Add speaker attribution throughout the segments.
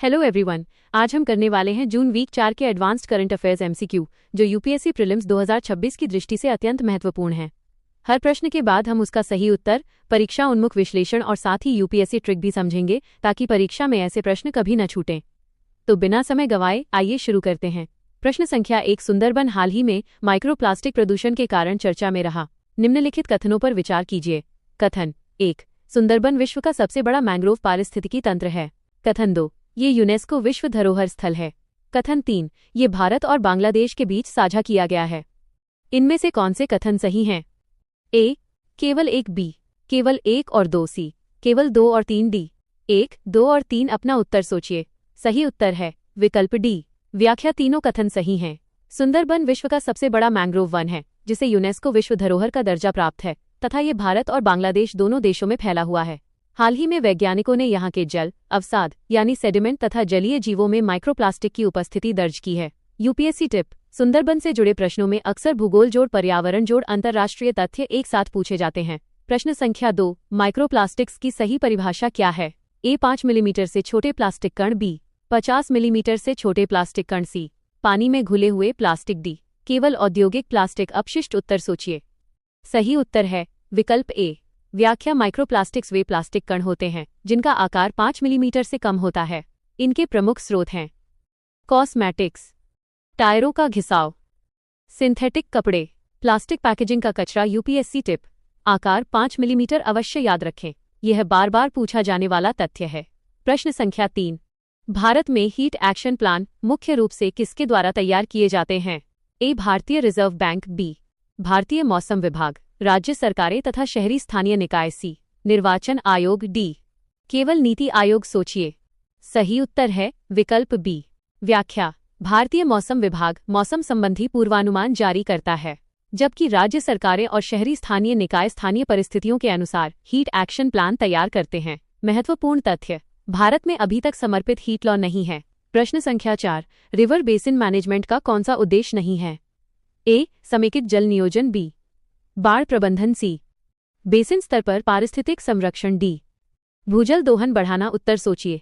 Speaker 1: Hello everyone, आज हम करने वाले हैं जून वीक 4 के एडवांस्ड करंट अफेयर्स एमसीक्यू, जो यूपीएससी प्रीलिम्स 2026 की दृष्टि से अत्यंत महत्वपूर्ण है। हर प्रश्न के बाद हम उसका सही उत्तर, परीक्षा उन्मुख विश्लेषण और साथ ही यूपीएससी ट्रिक भी समझेंगे ताकि परीक्षा में ऐसे प्रश्न कभी न छूटें। तो बिना समय गंवाए आइए शुरू करते हैं। प्रश्न संख्या 1। सुंदरबन हाल ही में माइक्रोप्लास्टिक प्रदूषण के कारण चर्चा में रहा। निम्नलिखित कथनों पर विचार कीजिए। कथन 1। सुंदरबन विश्व का सबसे बड़ा मैंग्रोव पारिस्थितिकी तंत्र है। कथन 2। ये यूनेस्को विश्व धरोहर स्थल है। कथन 3। ये भारत और बांग्लादेश के बीच साझा किया गया है। इनमें से कौन से कथन सही हैं? ए। केवल 1 बी, केवल 1 और 2 सी, केवल 2 और 3 डी। 1, 2 और 3 अपना उत्तर सोचिए। सही उत्तर है विकल्प डी। व्याख्या तीनों कथन सही हैं। सुंदरबन विश्व का सबसे बड़ा मैंग्रोव वन है जिसे यूनेस्को विश्व धरोहर का दर्जा प्राप्त है तथा ये भारत और बांग्लादेश दोनों देशों में फैला हुआ है। हाल ही में वैज्ञानिकों ने यहाँ के जल, अवसाद यानी सेडिमेंट तथा जलीय जीवों में माइक्रोप्लास्टिक की उपस्थिति दर्ज की है। UPSC tip. सुंदरबन से जुड़े प्रश्नों में अक्सर भूगोल जोड़ पर्यावरण जोड़ अंतर्राष्ट्रीय तथ्य एक साथ पूछे जाते हैं। प्रश्न संख्या 2। माइक्रोप्लास्टिक्स की सही परिभाषा क्या है? ए 5 मिलीमीटर से छोटे प्लास्टिक कण, बी 50 मिलीमीटर से छोटे प्लास्टिक कण, सी पानी में घुले हुए प्लास्टिक, डी केवल औद्योगिक प्लास्टिक अपशिष्ट। उत्तर सोचिए। सही उत्तर है विकल्प ए। व्याख्या माइक्रोप्लास्टिक्स वे प्लास्टिक कण होते हैं जिनका आकार 5 मिलीमीटर से कम होता है। इनके प्रमुख स्रोत हैं कॉस्मेटिक्स, टायरों का घिसाव, सिंथेटिक कपड़े, प्लास्टिक पैकेजिंग का कचरा। UPSC tip. आकार 5 मिलीमीटर अवश्य याद रखें, यह बार बार पूछा जाने वाला तथ्य है। प्रश्न संख्या 3। भारत में हीट एक्शन प्लान मुख्य रूप से किसके द्वारा तैयार किए जाते हैं? ए भारतीय रिजर्व बैंक, बी भारतीय मौसम विभाग, राज्य सरकारें तथा शहरी स्थानीय निकाय, सी निर्वाचन आयोग, डी केवल नीति आयोग। सोचिए। सही उत्तर है विकल्प बी। व्याख्या भारतीय मौसम विभाग मौसम संबंधी पूर्वानुमान जारी करता है, जबकि राज्य सरकारें और शहरी स्थानीय निकाय स्थानीय परिस्थितियों के अनुसार हीट एक्शन प्लान तैयार करते हैं। महत्वपूर्ण तथ्य। भारत में अभी तक समर्पित हीट लॉ नहीं है। प्रश्न संख्या 4। रिवर बेसिन मैनेजमेंट का कौन सा उद्देश्य नहीं है? ए समेकित जल नियोजन, बी बाढ़ प्रबंधन, सी बेसिन स्तर पर पारिस्थितिक संरक्षण, डी भूजल दोहन बढ़ाना। उत्तर सोचिए।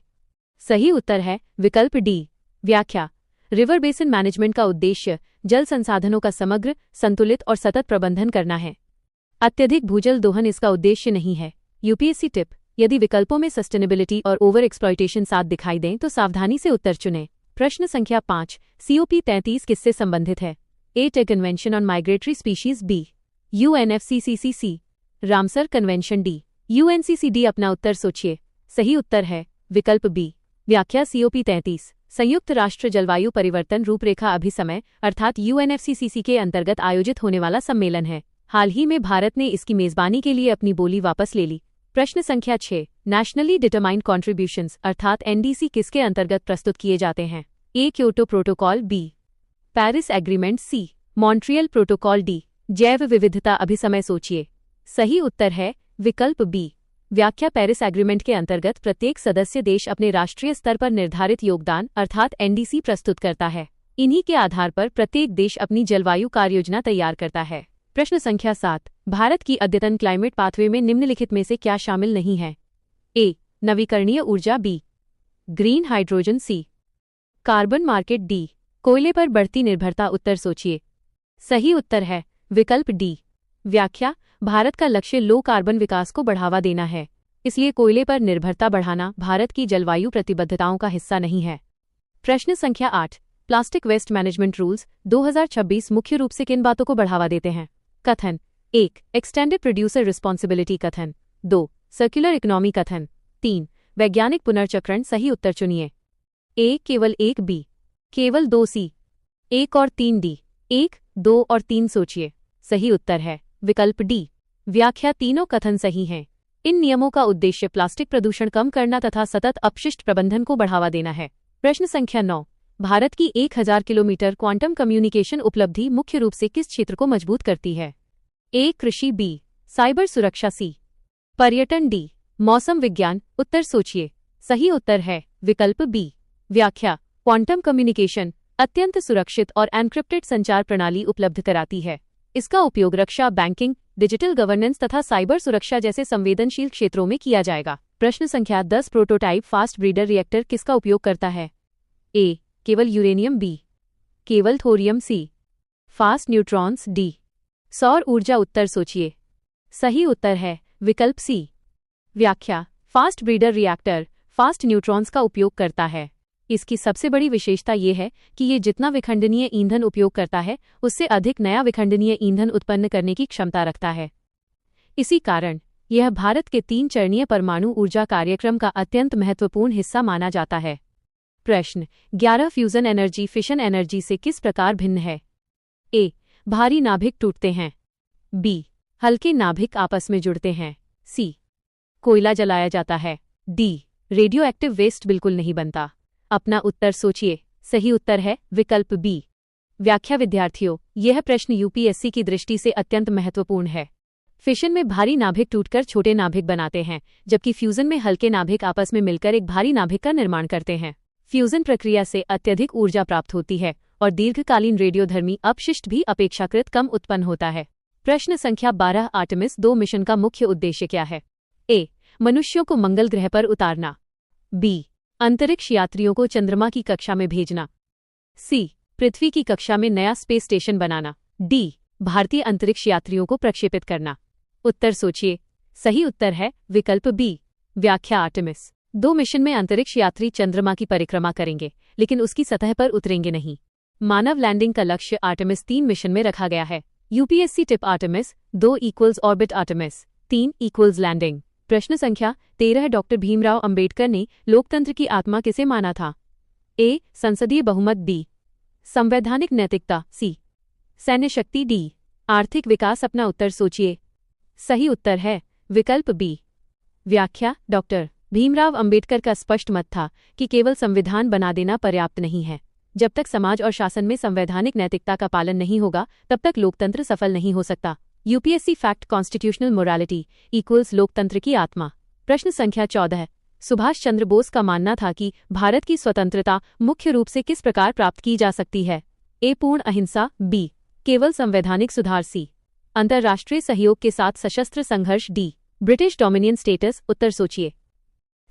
Speaker 1: सही उत्तर है विकल्प डी। व्याख्या रिवर बेसिन मैनेजमेंट का उद्देश्य जल संसाधनों का समग्र, संतुलित और सतत प्रबंधन करना है। अत्यधिक भूजल दोहन इसका उद्देश्य नहीं है। UPSC tip. यदि विकल्पों में सस्टेनेबिलिटी और ओवर एक्सप्लॉयटेशन साथ दिखाई दें तो सावधानी से उत्तर चुनें। प्रश्न संख्या 5। COP 33 किससे संबंधित है? ए टे convention on migratory species, B UNFCCC, Ramsar convention, D UNCCD। अपना उत्तर सोचिए। सही उत्तर है विकल्प बी। व्याख्या COP 33 संयुक्त राष्ट्र जलवायु परिवर्तन रूपरेखा अभिसमय अर्थात UNFCCC के अंतर्गत आयोजित होने वाला सम्मेलन है। हाल ही में भारत ने इसकी मेजबानी के लिए अपनी बोली वापस ले ली। प्रश्न संख्या 6। नेशनली डिटरमाइंड कॉन्ट्रीब्यूशंस अर्थात NDC किसके अंतर्गत प्रस्तुत किए जाते हैं? A Kyoto protocol, B Paris agreement, C Montreal protocol, D जैव विविधता अभिसमय। सोचिए। सही उत्तर है विकल्प बी। व्याख्या पेरिस एग्रीमेंट के अंतर्गत प्रत्येक सदस्य देश अपने राष्ट्रीय स्तर पर निर्धारित योगदान अर्थात NDC प्रस्तुत करता है। इन्हीं के आधार पर प्रत्येक देश अपनी जलवायु कार्ययोजना तैयार करता है। प्रश्न संख्या 7। भारत की अद्यतन क्लाइमेट पाथवे में निम्नलिखित में से क्या शामिल नहीं है? ए नवीकरणीय ऊर्जा, be green hydrogen, C carbon market, D कोयले पर बढ़ती निर्भरता। उत्तर सोचिए। सही उत्तर है विकल्प डी। व्याख्या भारत का लक्ष्य लो कार्बन विकास को बढ़ावा देना है, इसलिए कोयले पर निर्भरता बढ़ाना भारत की जलवायु प्रतिबद्धताओं का हिस्सा नहीं है। प्रश्न संख्या 8। प्लास्टिक वेस्ट मैनेजमेंट रूल्स 2026 मुख्य रूप से किन बातों को बढ़ावा देते हैं? कथन 1। एक्सटेंडेड प्रोड्यूसर रिस्पॉन्सिबिलिटी, कथन 2। सर्कुलर इकोनॉमी, कथन 3। वैज्ञानिक पुनर्चक्रण। सही उत्तर चुनिए। ए केवल 1, बी केवल 2, सी 1 और 3, डी 1, 2 और 3। सोचिए। सही उत्तर है विकल्प डी। व्याख्या तीनों कथन सही हैं। इन नियमों का उद्देश्य प्लास्टिक प्रदूषण कम करना तथा सतत अपशिष्ट प्रबंधन को बढ़ावा देना है। प्रश्न संख्या 9। भारत की 1000 किलोमीटर क्वांटम कम्युनिकेशन उपलब्धि मुख्य रूप से किस क्षेत्र को मजबूत करती है? ए कृषि, बी साइबर सुरक्षा, सी पर्यटन, डी मौसम विज्ञान। उत्तर सोचिए। सही उत्तर है विकल्प बी। व्याख्या क्वांटम कम्युनिकेशन अत्यंत सुरक्षित और एन्क्रिप्टेड संचार प्रणाली उपलब्ध कराती है। इसका उपयोग रक्षा, बैंकिंग, डिजिटल गवर्नेंस तथा साइबर सुरक्षा जैसे संवेदनशील क्षेत्रों में किया जाएगा। प्रश्न संख्या 10 प्रोटोटाइप फास्ट ब्रीडर रिएक्टर किसका उपयोग करता है? ए. केवल यूरेनियम, बी. केवल thorium, C. Fast neutrons, D. सौर ऊर्जा। उत्तर सोचिए। सही उत्तर है विकल्प सी। व्याख्या: fast breeder reactor fast neutrons का उपयोग करता है। इसकी सबसे बड़ी विशेषता ये है कि ये जितना विखंडनीय ईंधन उपयोग करता है उससे अधिक नया विखंडनीय ईंधन उत्पन्न करने की क्षमता रखता है। इसी कारण यह भारत के 3 चरणीय परमाणु ऊर्जा कार्यक्रम का अत्यंत महत्वपूर्ण हिस्सा माना जाता है। प्रश्न 11 फ्यूजन एनर्जी फिशन एनर्जी से किस प्रकार भिन्न है? ए. भारी नाभिक टूटते हैं, बी. हल्के नाभिक आपस में जुड़ते हैं, सी. कोयला जलाया जाता है, डी. रेडियो एक्टिव वेस्ट बिल्कुल नहीं बनता। अपना उत्तर सोचिए। सही उत्तर है विकल्प बी। व्याख्या विद्यार्थियों, यह प्रश्न यूपीएससी की दृष्टि से अत्यंत महत्वपूर्ण है। फिशन में भारी नाभिक टूटकर छोटे नाभिक बनाते हैं, जबकि फ्यूजन में हल्के नाभिक आपस में मिलकर एक भारी नाभिक का निर्माण करते हैं। फ्यूजन प्रक्रिया से अत्यधिक ऊर्जा प्राप्त होती है और दीर्घकालीन रेडियोधर्मी अपशिष्ट भी अपेक्षाकृत कम उत्पन्न होता है। प्रश्न संख्या 12 आर्टेमिस 2 मिशन का मुख्य उद्देश्य क्या है? ए. मनुष्यों को मंगल ग्रह पर उतारना, बी. अंतरिक्ष यात्रियों को चंद्रमा की कक्षा में भेजना, सी. पृथ्वी की कक्षा में नया स्पेस स्टेशन बनाना, डी. भारतीय अंतरिक्ष यात्रियों को प्रक्षेपित करना। उत्तर सोचिए। सही उत्तर है विकल्प बी। व्याख्या: आर्टेमिस 2 मिशन में अंतरिक्ष यात्री चंद्रमा की परिक्रमा करेंगे, लेकिन उसकी सतह पर उतरेंगे नहीं। मानव लैंडिंग का लक्ष्य आर्टेमिस 3 मिशन में रखा गया है। UPSC tip Artemis 2 = orbit, Artemis 3 = landing. प्रश्न संख्या 13 डॉक्टर भीमराव अंबेडकर ने लोकतंत्र की आत्मा किसे माना था? ए. संसदीय बहुमत, बी. संवैधानिक नैतिकता, सी. सैन्य शक्ति, डी. आर्थिक विकास। अपना उत्तर सोचिए। सही उत्तर है विकल्प बी। व्याख्या: डॉक्टर भीमराव अंबेडकर का स्पष्ट मत था कि केवल संविधान बना देना पर्याप्त नहीं है। जब तक समाज और शासन में संवैधानिक नैतिकता का पालन नहीं होगा तब तक लोकतंत्र सफल नहीं हो सकता। यूपीएससी फैक्ट: कॉन्स्टिट्यूशनल मोरालिटी = लोकतंत्र की आत्मा। प्रश्न संख्या 14 सुभाष चंद्र बोस का मानना था कि भारत की स्वतंत्रता मुख्य रूप से किस प्रकार प्राप्त की जा सकती है? ए. पूर्ण अहिंसा, बी. केवल संवैधानिक सुधार, सी. अंतर्राष्ट्रीय सहयोग के साथ सशस्त्र संघर्ष, डी. British dominion status. उत्तर सोचिए।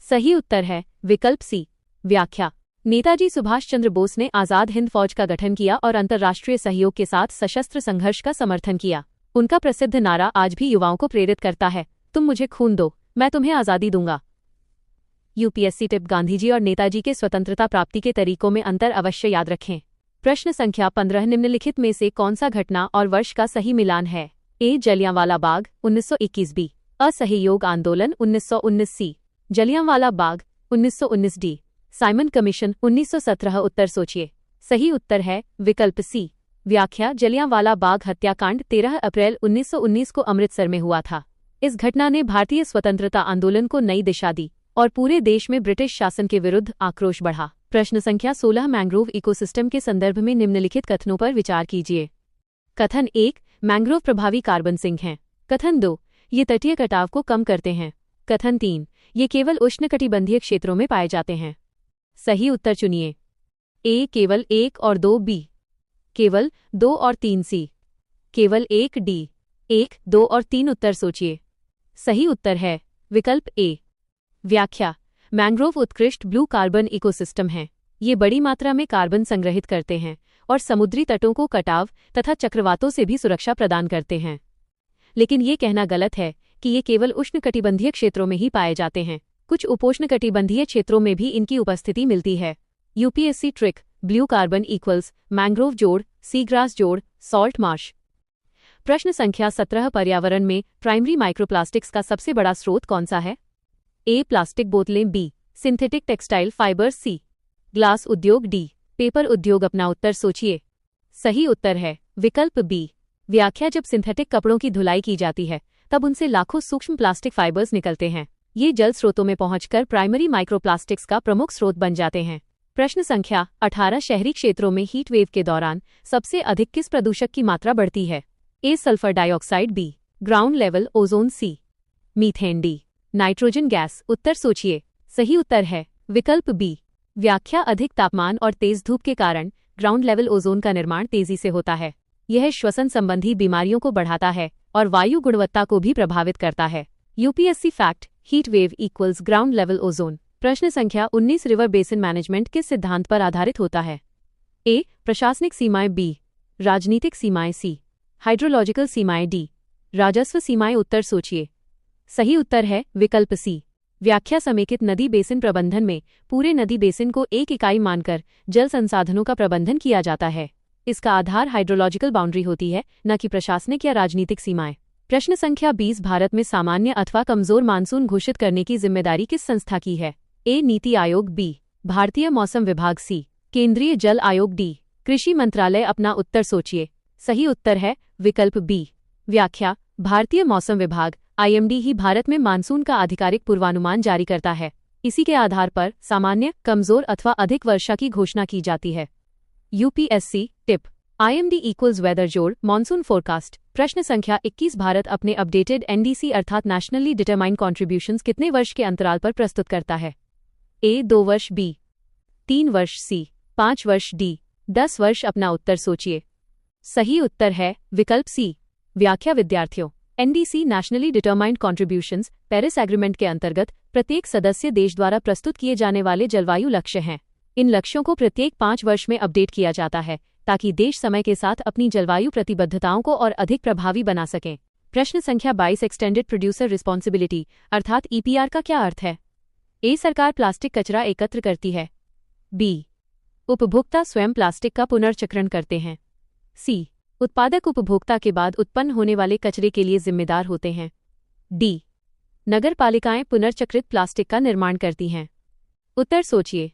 Speaker 1: सही उत्तर है विकल्प सी। व्याख्या: नेताजी सुभाष चंद्र बोस ने आजाद हिंद फौज का गठन किया और अंतर्राष्ट्रीय सहयोग के साथ सशस्त्र संघर्ष का समर्थन किया। उनका प्रसिद्ध नारा आज भी युवाओं को प्रेरित करता है, तुम मुझे खून दो, मैं तुम्हें आजादी दूंगा। यूपीएससी टिप: गांधीजी और नेताजी के स्वतंत्रता प्राप्ति के तरीकों में अंतर अवश्य याद रखें। प्रश्न संख्या 15 निम्नलिखित में से कौन सा घटना और वर्ष का सही मिलान है? ए. जलियांवाला बाग 1921, बी. असहयोग आंदोलन 1919, सी. Jallianwala Bagh 1919, D. Simon commission 1917। उत्तर सोचिए। सही उत्तर है विकल्प सी। व्याख्या: जलियांवाला बाग हत्याकांड 13 अप्रैल 1919 को अमृतसर में हुआ था। इस घटना ने भारतीय स्वतंत्रता आंदोलन को नई दिशा दी और पूरे देश में ब्रिटिश शासन के विरुद्ध आक्रोश बढ़ा। प्रश्न संख्या 16 मैंग्रोव इकोसिस्टम के संदर्भ में निम्नलिखित कथनों पर विचार कीजिए। कथन 1 मैंग्रोव प्रभावी कार्बन सिंक हैं। कथन 2 ये तटीय कटाव को कम करते हैं। कथन 3 ये केवल उष्णकटिबंधीय क्षेत्रों में पाए जाते हैं। सही उत्तर चुनिए। ए. केवल 1 और 2, बी. केवल 2 और 3, सी. केवल 1, डी. 1, 2 और 3। उत्तर सोचिए। सही उत्तर है विकल्प ए। व्याख्या: मैंग्रोव उत्कृष्ट ब्लू कार्बन इकोसिस्टम हैं। ये बड़ी मात्रा में कार्बन संग्रहित करते हैं और समुद्री तटों को कटाव तथा चक्रवातों से भी सुरक्षा प्रदान करते हैं। लेकिन ये कहना गलत है कि ये केवल उष्णकटिबंधीय क्षेत्रों में ही पाए जाते हैं। कुछ उपोष्णकटिबंधीय क्षेत्रों में भी इनकी उपस्थिति मिलती है। UPSC trick: blue carbon = mangrove जोड़, सीग्रास जोड़, सॉल्ट मार्श। प्रश्न संख्या 17 पर्यावरण में प्राइमरी माइक्रोप्लास्टिक्स का सबसे बड़ा स्रोत कौन सा है? ए. प्लास्टिक बोतलें, बी. सिंथेटिक टेक्सटाइल फाइबर्स, सी. ग्लास उद्योग, डी. पेपर उद्योग। अपना उत्तर सोचिए। सही उत्तर है विकल्प बी। व्याख्या: जब सिंथेटिक कपड़ों की धुलाई की जाती है तब उनसे लाखों सूक्ष्म प्लास्टिक फाइबर्स निकलते हैं। ये जल स्रोतों में पहुंचकर प्राइमरी माइक्रोप्लास्टिक्स का प्रमुख स्रोत बन जाते हैं। प्रश्न संख्या 18 शहरी क्षेत्रों में हीट वेव के दौरान सबसे अधिक किस प्रदूषक की मात्रा बढ़ती है? A. Sulphur dioxide, B. Ground level ozone, C. Methane, D. Nitrogen gas. उत्तर सोचिए। सही उत्तर है विकल्प बी। व्याख्या: अधिक तापमान और तेज धूप के कारण ग्राउंड लेवल ओजोन का निर्माण तेजी से होता है। यह श्वसन संबंधी बीमारियों को बढ़ाता है और वायु गुणवत्ता को भी प्रभावित करता है। UPSC fact: heat wave equals ground level ozone. प्रश्न संख्या 19 रिवर बेसिन मैनेजमेंट किस सिद्धांत पर आधारित होता है? ए. प्रशासनिक सीमाएं, बी. राजनीतिक सीमाएं, सी. हाइड्रोलॉजिकल सीमाएं, डी. राजस्व सीमाएं। उत्तर सोचिए। सही उत्तर है विकल्प सी। व्याख्या समेकित नदी बेसिन प्रबंधन में पूरे नदी बेसिन को एक इकाई मानकर जल संसाधनों का प्रबंधन किया जाता है। इसका आधार हाइड्रोलॉजिकल बाउंड्री होती है, न कि प्रशासनिक या राजनीतिक सीमाएं। प्रश्न संख्या 20 भारत में सामान्य अथवा कमजोर मानसून घोषित करने की जिम्मेदारी किस संस्था की है? ए. नीति आयोग, बी. भारतीय मौसम विभाग, सी. केंद्रीय जल आयोग, डी. कृषि मंत्रालय। अपना उत्तर सोचिए। सही उत्तर है विकल्प बी। व्याख्या भारतीय मौसम विभाग IMD ही भारत में मानसून का आधिकारिक पूर्वानुमान जारी करता है। इसी के आधार पर सामान्य, कमजोर अथवा अधिक वर्षा की घोषणा की जाती है। UPSC tip IMD equals weather जोड़ मॉनसून फोरकास्ट। प्रश्न संख्या 21 भारत अपने अपडेटेड NDC अर्थात नेशनली डिटरमाइंड कॉन्ट्रीब्यूशंस कितने वर्ष के अंतराल पर प्रस्तुत करता है? ए. 2 वर्ष, बी. 3 वर्ष, सी. 5 वर्ष, डी. 10 वर्ष। अपना उत्तर सोचिए। सही उत्तर है विकल्प सी। व्याख्या विद्यार्थियों NDC nationally determined contributions Paris agreement के अंतर्गत प्रत्येक सदस्य देश द्वारा प्रस्तुत किए जाने वाले जलवायु लक्ष्य हैं। इन लक्ष्यों को प्रत्येक 5 वर्ष में अपडेट किया जाता है ताकि देश समय के साथ अपनी जलवायु प्रतिबद्धताओं को और अधिक प्रभावी बना सकें। प्रश्न संख्या 22 एक्सटेंडेड प्रोड्यूसर रिस्पॉन्सिबिलिटी अर्थात EPR का क्या अर्थ है? ए. सरकार प्लास्टिक कचरा एकत्र करती है, बी. उपभोक्ता स्वयं प्लास्टिक का पुनर्चक्रण करते हैं, सी. उत्पादक उपभोक्ता के बाद उत्पन्न होने वाले कचरे के लिए जिम्मेदार होते हैं, डी. नगरपालिकाएं पुनर्चक्रित प्लास्टिक का निर्माण करती हैं। उत्तर सोचिए।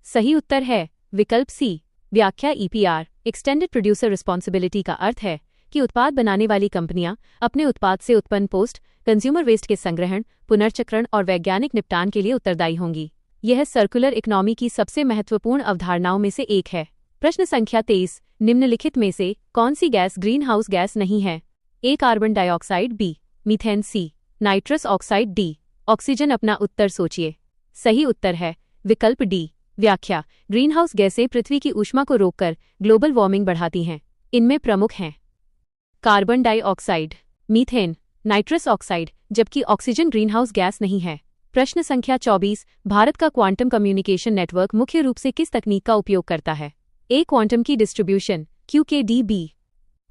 Speaker 1: सही उत्तर है विकल्प सी। व्याख्या EPR एक्सटेंडेड प्रोड्यूसर रिस्पॉन्सिबिलिटी का अर्थ है कि उत्पाद बनाने वाली कंपनियां अपने उत्पाद से उत्पन्न पोस्ट कंज्यूमर वेस्ट के संग्रहण, पुनर्चक्रण और वैज्ञानिक निपटान के लिए उत्तरदायी होंगी। यह सर्कुलर इकोनॉमी की सबसे महत्वपूर्ण अवधारणाओं में से एक है। प्रश्न संख्या 23 निम्नलिखित में से कौन सी गैस ग्रीन हाउस गैस नहीं है? A. Carbon dioxide, B. Methane, C. Nitrous oxide, D. Oxygen. अपना उत्तर सोचिए। सही उत्तर है विकल्प डी। व्याख्या ग्रीनहाउस गैसें पृथ्वी की ऊष्मा को रोककर ग्लोबल वार्मिंग बढ़ाती हैं। इनमें प्रमुख हैं carbon dioxide, methane, nitrous oxide, जबकि ऑक्सीजन ग्रीनहाउस गैस नहीं है। प्रश्न संख्या 24 भारत का क्वांटम कम्युनिकेशन नेटवर्क मुख्य रूप से किस तकनीक का उपयोग करता है? A. Quantum key distribution QKD, B.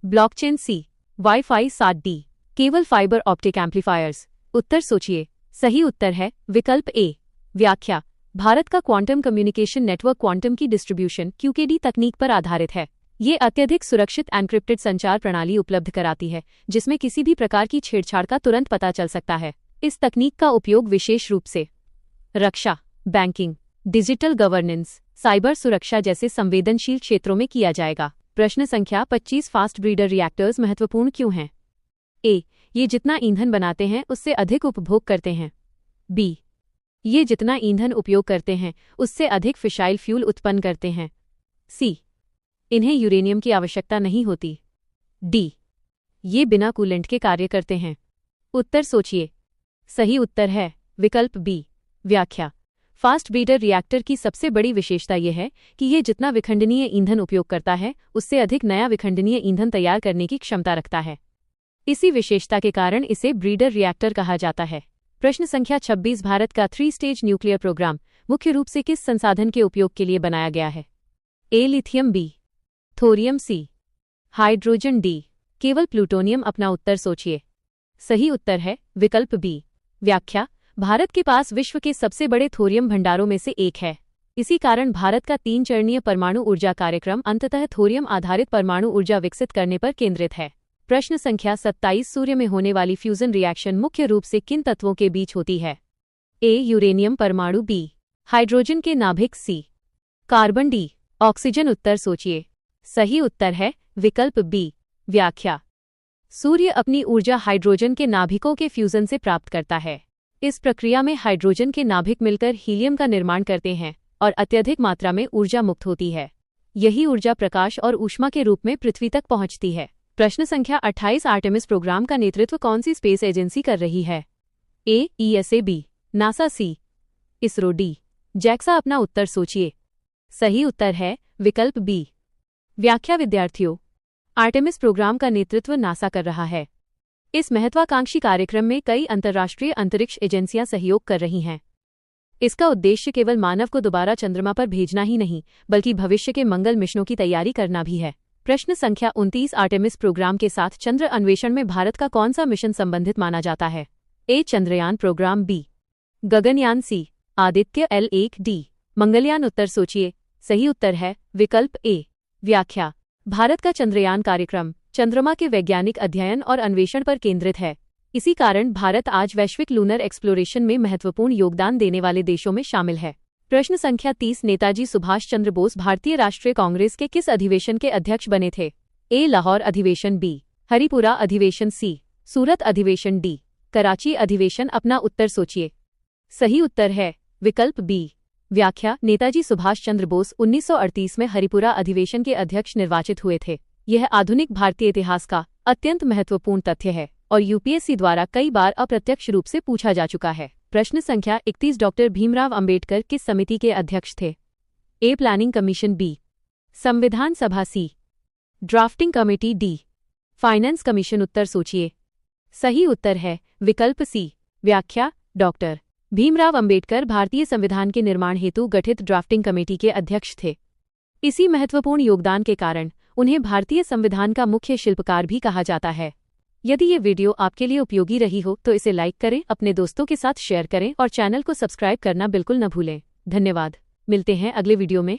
Speaker 1: Blockchain, C. Wifi 7D, cable fibre optic amplifiers. उत्तर सोचिए। सही उत्तर है विकल्प ए। व्याख्या भारत का quantum communication network quantum key distribution QKD तकनीक पर आधारित है। ये अत्यधिक सुरक्षित एन्क्रिप्टेड संचार प्रणाली उपलब्ध कराती है जिसमें किसी भी प्रकार की छेड़छाड़ का तुरंत पता चल सकता है। इस तकनीक का उपयोग विशेष रूप से रक्षा, बैंकिंग, डिजिटल गवर्नेंस, साइबर सुरक्षा जैसे संवेदनशील क्षेत्रों में किया जाएगा। प्रश्न संख्या 25 फास्ट ब्रीडर रिएक्टर्स महत्वपूर्ण क्यों हैं? ए. ये जितना ईंधन बनाते हैं उससे अधिक उपभोग करते हैं, बी. ये जितना ईंधन उपयोग करते हैं उससे अधिक फिशाइल फ्यूल उत्पन्न करते हैं, सी. इन्हें यूरेनियम की आवश्यकता नहीं होती, डी. ये बिना कूलेंट के कार्य करते हैं। उत्तर सोचिए। सही उत्तर है विकल्प बी। व्याख्या फास्ट ब्रीडर रिएक्टर की सबसे बड़ी विशेषता यह है कि ये जितना विखंडनीय ईंधन उपयोग करता है उससे अधिक नया विखंडनीय ईंधन तैयार करने की क्षमता रखता है। इसी विशेषता के कारण इसे ब्रीडर रिएक्टर कहा जाता है। प्रश्न संख्या 26 भारत का 3 स्टेज न्यूक्लियर प्रोग्राम मुख्य रूप से किस संसाधन के उपयोग के लिए बनाया गया है? A. Lithium, B. Thorium, C. Hydrogen, D. केवल प्लूटोनियम। अपना उत्तर सोचिए। सही उत्तर है विकल्प बी। व्याख्या भारत के पास विश्व के सबसे बड़े थोरियम भंडारों में से एक है। इसी कारण भारत का 3 चरणीय परमाणु ऊर्जा कार्यक्रम अंततः थोरियम आधारित परमाणु ऊर्जा विकसित करने पर केंद्रित है। प्रश्न संख्या 27 सूर्य में होने वाली फ्यूजन रिएक्शन मुख्य रूप से किन तत्वों के बीच होती है? ए. यूरेनियम परमाणु, बी. हाइड्रोजन के नाभिक, सी. Carbon, D. ऑक्सीजन। उत्तर सोचिए। सही उत्तर है विकल्प बी। व्याख्या सूर्य अपनी ऊर्जा हाइड्रोजन के नाभिकों के फ्यूजन से प्राप्त करता है। इस प्रक्रिया में हाइड्रोजन के नाभिक मिलकर हीलियम का निर्माण करते हैं और अत्यधिक मात्रा में ऊर्जा मुक्त होती है। यही ऊर्जा प्रकाश और ऊष्मा के रूप में पृथ्वी तक पहुंचती है। प्रश्न संख्या 28 आर्टेमिस प्रोग्राम का नेतृत्व कौन सी स्पेस एजेंसी कर रही है? A. ESA, B. NASA, C. ISRO, D. JAXA. अपना उत्तर सोचिए। सही उत्तर है विकल्प बी। व्याख्या विद्यार्थियों आर्टेमिस प्रोग्राम का नेतृत्व नासा कर रहा है। इस महत्वाकांक्षी कार्यक्रम में कई अंतर्राष्ट्रीय अंतरिक्ष एजेंसियां सहयोग कर रही हैं। इसका उद्देश्य केवल मानव को दोबारा चंद्रमा पर भेजना ही नहीं, बल्कि भविष्य के मंगल मिशनों की तैयारी करना भी है। प्रश्न संख्या 29 आर्टेमिस प्रोग्राम के साथ चंद्र अन्वेषण में भारत का कौन सा मिशन संबंधित माना जाता है? A. Chandrayaan programme, B. Gaganyaan, C. Aditya L1, D. Mangalyaan. उत्तर सोचिए। सही उत्तर है विकल्प ए। व्याख्या: भारत का चंद्रयान कार्यक्रम चंद्रमा के वैज्ञानिक अध्ययन और अन्वेषण पर केंद्रित है। इसी कारण भारत आज वैश्विक लूनर एक्सप्लोरेशन में महत्वपूर्ण योगदान देने वाले देशों में शामिल है। प्रश्न संख्या 30 नेताजी सुभाष चंद्र बोस भारतीय राष्ट्रीय कांग्रेस के किस अधिवेशन के अध्यक्ष बने थे? ए. लाहौर अधिवेशन, बी. हरिपुरा अधिवेशन, सी. सूरत अधिवेशन, डी. कराची अधिवेशन। अपना उत्तर सोचिए। सही उत्तर है विकल्प बी। व्याख्या: नेताजी सुभाष चंद्र बोस 1938 में हरिपुरा अधिवेशन के अध्यक्ष निर्वाचित हुए थे। यह आधुनिक भारतीय इतिहास का अत्यंत महत्वपूर्ण तथ्य है और यूपीएससी द्वारा कई बार अप्रत्यक्ष रूप से पूछा जा चुका है। प्रश्न संख्या 31 डॉक्टर भीमराव अंबेडकर किस समिति के अध्यक्ष थे? ए. Planning commission, B. संविधान सभा, C. Drafting committee, D. Finance commission. उत्तर सोचिए। सही उत्तर है विकल्प सी। व्याख्या: डॉक्टर भीमराव अंबेडकर भारतीय संविधान के निर्माण हेतु गठित ड्राफ्टिंग कमेटी के अध्यक्ष थे। इसी महत्वपूर्ण योगदान के कारण उन्हें भारतीय संविधान का मुख्य शिल्पकार भी कहा जाता है। यदि ये वीडियो आपके लिए उपयोगी रही हो तो इसे लाइक करें, अपने दोस्तों के साथ शेयर करें और चैनल को सब्सक्राइब करना बिल्कुल न भूलें। धन्यवाद। मिलते हैं अगले वीडियो में।